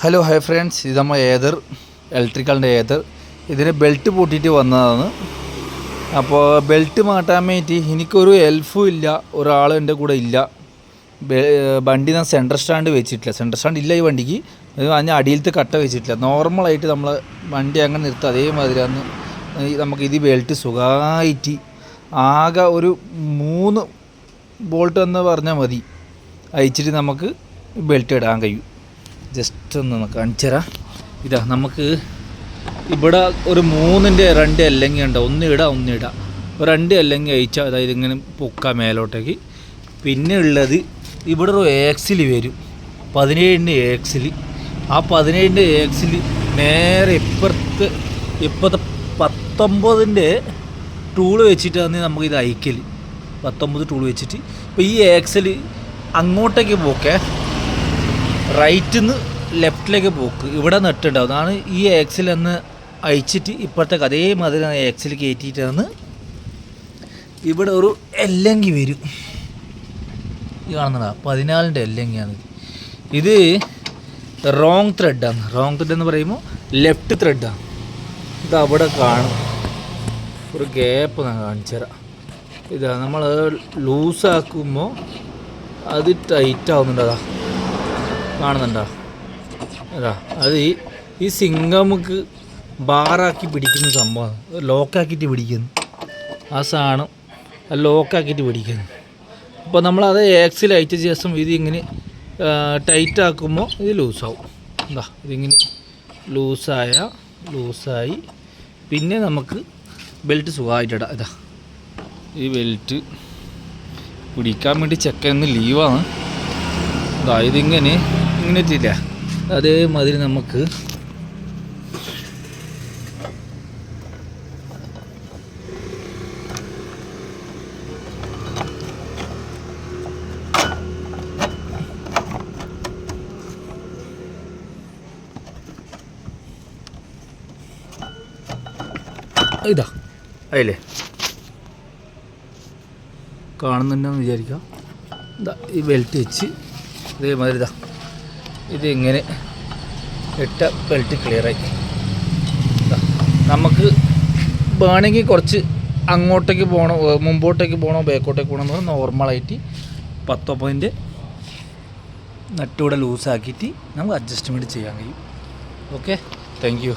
Hello hi friends, ഇത് നമ്മൾ ഏതർ ഇലക്ട്രിക്കലിൻ്റെ ഏതർ ഇതിന് ബെൽറ്റ് പൊട്ടിയിട്ട് വന്നതാണ്. അപ്പോൾ ബെൽറ്റ് മാറ്റാൻ വേണ്ടി എനിക്കൊരു ഹെൽപ്പും ഇല്ല, ഒരാൾ എൻ്റെ കൂടെ ഇല്ല. വണ്ടി ഞാൻ സെൻറ്റർ സ്റ്റാൻഡ് വെച്ചിട്ടില്ല, സെൻറ്റർ സ്റ്റാൻഡ് ഇല്ല ഈ വണ്ടിക്ക്. അതിന് അടിയിലത്തെ കട്ട വെച്ചിട്ടില്ല. നോർമലായിട്ട് നമ്മൾ വണ്ടി അങ്ങനെ നിർത്തുക, അതേമാതിരിയാണ് നമുക്ക് ഇത് ബെൽറ്റ് സുഖമായിട്ട് ആകെ ഒരു 3 ബോൾട്ട് എന്ന് പറഞ്ഞാൽ മതി, അയച്ചിട്ട് നമുക്ക് ബെൽറ്റ് ഇടാൻ കഴിയും. ജസ്റ്റ് ഒന്ന് കാണിച്ചു തരാം. ഇതാ നമുക്ക് ഇവിടെ ഒരു 3ൻ്റെ 2 അല്ലെങ്കിൽ ഉണ്ടാവും, ഒന്നിടാം. 2 അല്ലെങ്കിൽ അയച്ചാൽ അതായത് ഇങ്ങനെ പൊക്കാം മേലോട്ടേക്ക്. പിന്നെ ഉള്ളത് ഇവിടെ ഒരു ആക്സിൽ വരും, 17ൻ്റെ ആക്സിൽ. ആ 17ൻ്റെ ആക്സിൽ നേരെ ഇപ്പുറത്തെ 19ൻ്റെ ടൂള് വെച്ചിട്ടാണ് നമുക്ക് ഇത് അയക്കൽ. 19 ടൂൾ വെച്ചിട്ട് ഇപ്പോൾ ഈ ആക്സിൽ അങ്ങോട്ടേക്ക് പോക്കേ, റൈറ്റിൽ നിന്ന് ലെഫ്റ്റിലേക്ക് പോക്ക്, ഇവിടെ നെട്ടുണ്ടാവും. അതാണ് ഈ ആക്സിൽ എന്ന് അയച്ചിട്ട് ഇപ്പോഴത്തേക്ക് അതേമാതിരി ആക്സിൽ കയറ്റിയിട്ടാണ് ഇവിടെ ഒരു എല്ലങ്കി വരും. ഇത് കാണുന്നതാ 14ൻ്റെ എല്ലങ്കിയാണ്. ഇത് റോങ് ത്രെഡാണ്. റോങ് ത്രെഡ് എന്ന് പറയുമ്പോൾ ലെഫ്റ്റ് ത്രെഡാണ്. ഇത് അവിടെ കാണും, ഒരു ഗ്യാപ്പ് ഞാൻ കാണിച്ചു തരാം. ഇതാ നമ്മൾ ലൂസാക്കുമ്പോൾ അത് ടൈറ്റ് ആവുന്നുണ്ട്. അതാ കാണുന്നുണ്ടോ? അതാ അത് ഈ സിങ്കമുക്ക് ബാറാക്കി പിടിക്കുന്ന സംഭവമാണ്, ലോക്കാക്കിയിട്ട് പിടിക്കുന്നു. ആ സാധനം ലോക്കാക്കിയിട്ട് പിടിക്കുന്നു. അപ്പോൾ നമ്മളത് ആക്സിൽ അയച്ച ശേഷം ഇത് ഇങ്ങനെ ടൈറ്റ് ആക്കുമ്പോൾ ഇത് ലൂസാവും. എന്താ ഇതിങ്ങനെ ലൂസായി പിന്നെ നമുക്ക് ബെൽറ്റ് സുഖമായിട്ടിടാം. ഇതാ ഈ ബെൽറ്റ് പിടിക്കാൻ വേണ്ടി ചെക്കന്ന് ലീവാണ്. ഇതാ ഇതിങ്ങനെ ഇട്ടില്ല, അതേമാതിരി നമുക്ക് ഇതാ അതില്ലേ കാണുന്നുണ്ടെന്ന് വിചാരിക്കാം. ഇതാ ഈ ബെൽറ്റ് വെച്ച് ഇതേമാതിരി ഇതാ ഇതിങ്ങനെ ഇട്ട ബെൽറ്റ് ക്ലിയറായി. നമുക്ക് വേണമെങ്കിൽ കുറച്ച് അങ്ങോട്ടേക്ക് പോകണോ, മുമ്പോട്ടേക്ക് പോകണോ, ബാക്കോട്ടേക്ക് പോകണോ എന്ന് പറഞ്ഞാൽ നോർമലായിട്ട് 19ൻ്റെ നട്ടൂടെ ലൂസാക്കിയിട്ട് നമുക്ക് അഡ്ജസ്റ്റ്മെൻറ്റ് ചെയ്യാൻ കഴിയും. Okay, thank you.